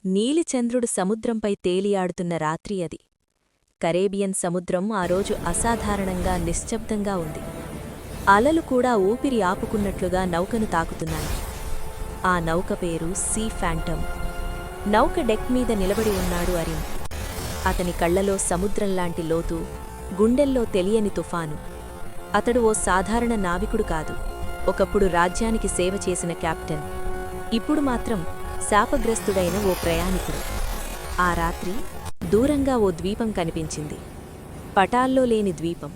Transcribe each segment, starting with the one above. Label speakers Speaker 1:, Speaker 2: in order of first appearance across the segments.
Speaker 1: నీలిచంద్రుడు సముద్రంపై తేలియాడుతున్న రాత్రి అది. కరేబియన్ సముద్రం ఆ రోజు అసాధారణంగా నిశ్శబ్దంగా ఉంది. అలలు కూడా ఊపిరి ఆపుకున్నట్లుగా నౌకను తాకుతున్నాయి. ఆ నౌక పేరు సీ ఫ్యాంటమ్. నౌక డెక్ మీద నిలబడి ఉన్నాడు అరిన్. అతని కళ్లలో సముద్రంలాంటి లోతు, గుండెల్లో తెలియని తుఫాను. అతడు ఓ సాధారణ నావికుడు కాదు, ఒకప్పుడు రాజ్యానికి సేవ చేసిన కెప్టెన్. ఇప్పుడు మాత్రం శాపగ్రస్తుడైన ఓ ప్రయాణికుడు. ఆ రాత్రి దూరంగా ఓ ద్వీపం కనిపించింది. పటాల్లో లేని ద్వీపం.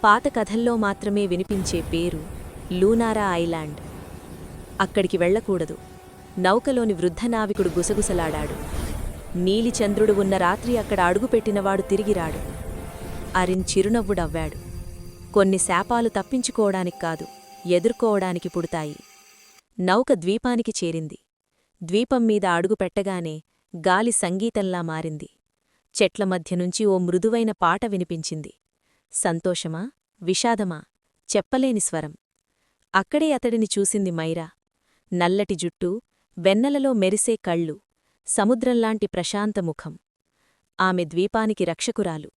Speaker 1: పాత కథల్లో మాత్రమే వినిపించే పేరు లూనారా ఐలాండ్. అక్కడికి వెళ్లకూడదు. నౌకలోని వృద్ధ నావికుడు గుసగుసలాడాడు. నీలిచంద్రుడు ఉన్న రాత్రి అక్కడ అడుగుపెట్టినవాడు తిరిగిరాడు. అరిన్ చిరునవ్వుడవ్వాడు. కొన్ని శాపాలు తప్పించుకోవడానికి కాదు, ఎదుర్కోవడానికి పుడతాయి. నౌక ద్వీపానికి చేరింది. ద్వీపం మీద అడుగుపెట్టగానే గాలి సంగీతంలా మారింది. చెట్ల మధ్యనుంచి ఓ మృదువైన పాట వినిపించింది. సంతోషమా, విషాదమా, చెప్పలేని స్వరం. అక్కడే అతడిని చూసింది మైరా. నల్లటి జుట్టు, వెన్నెలలో మెరిసే కళ్ళు, సముద్రంలాంటి ప్రశాంత ముఖం. ఆమె ద్వీపానికి రక్షకురాలు,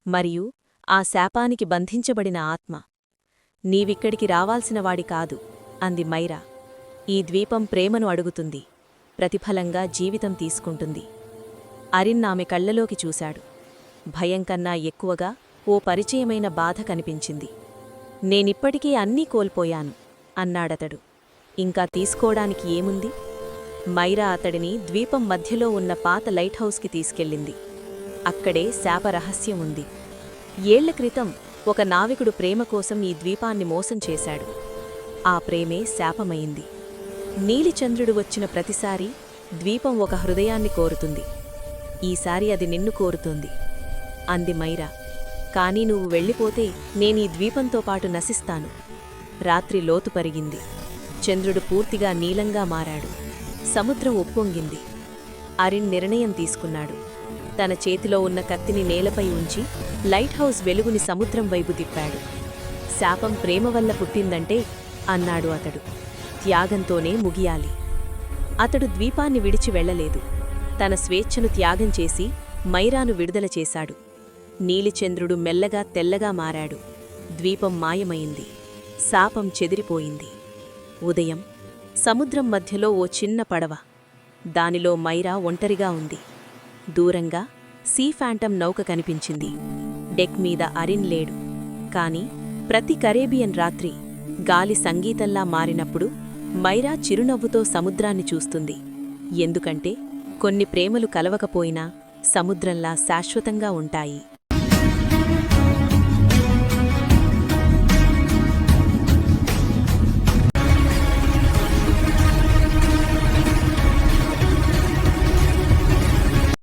Speaker 1: మరియు ఆ శాపానికి బంధించబడిన ఆత్మ. నీవిక్కడికి రావాల్సినవాడి కాదు, అంది మైరా. ఈ ద్వీపం ప్రేమను అడుగుతుంది, ప్రతిఫలంగా జీవితం తీసుకుంటుంది. అరిన్ ఆమె కళ్లలోకి చూశాడు. భయంకన్నా ఎక్కువగా ఓ పరిచయమైన బాధ కనిపించింది. నేనిప్పటికీ అన్నీ కోల్పోయాను, అన్నాడతడు. ఇంకా తీసుకోడానికి ఏముంది? మైరా అతడిని ద్వీపం మధ్యలో ఉన్న పాత లైట్ హౌస్కి తీసుకెళ్ళింది. అక్కడే శాపరహస్యం ఉంది. ఏళ్ల క్రితం ఒక నావికుడు ప్రేమ కోసం ఈ ద్వీపాన్ని మోసం చేశాడు. ఆ ప్రేమే శాపమైంది. నీలిచంద్రుడు వచ్చిన ప్రతిసారీ ద్వీపం ఒక హృదయాన్ని కోరుతుంది. ఈసారి అది నిన్ను కోరుతుంది, అంది మైరా. కానీ నువ్వు వెళ్ళిపోతే నేనీ ద్వీపంతో పాటు నశిస్తాను. రాత్రి లోతు పరిగింది. చంద్రుడు పూర్తిగా నీలంగా మారాడు. సముద్రం ఉప్పొంగింది. అరిన్ నిర్ణయం తీసుకున్నాడు. తన చేతిలో ఉన్న కత్తిని నేలపై ఉంచి లైట్ హౌస్ వెలుగుని సముద్రం వైపు తిప్పాడు. శాపం ప్రేమ వల్ల పుట్టిందంటే, అన్నాడు అతడు, త్యాగంతోనే ముగియాలి. అతడు ద్వీపాన్ని విడిచి వెళ్లలేదు. తన స్వేచ్ఛను త్యాగం చేసి మైరాను విడుదల చేశాడు. నీలిచంద్రుడు మెల్లగా తెల్లగా మారాడు. ద్వీపం మాయమైంది. శాపం చెదిరిపోయింది. ఉదయం సముద్రం మధ్యలో ఓ చిన్న పడవ. దానిలో మైరా ఒంటరిగా ఉంది. దూరంగా సీ ఫ్యాంటమ్ నౌక కనిపించింది. డెక్ మీద అరిన్ లేడు. కాని ప్రతి కరేబియన్ రాత్రి గాలి సంగీతంలా మారినప్పుడు మైరా చిరునవ్వుతో సముద్రాన్ని చూస్తుంది. ఎందుకంటే కొన్ని ప్రేమలు కలవకపోయినా సముద్రంలా శాశ్వతంగా ఉంటాయి.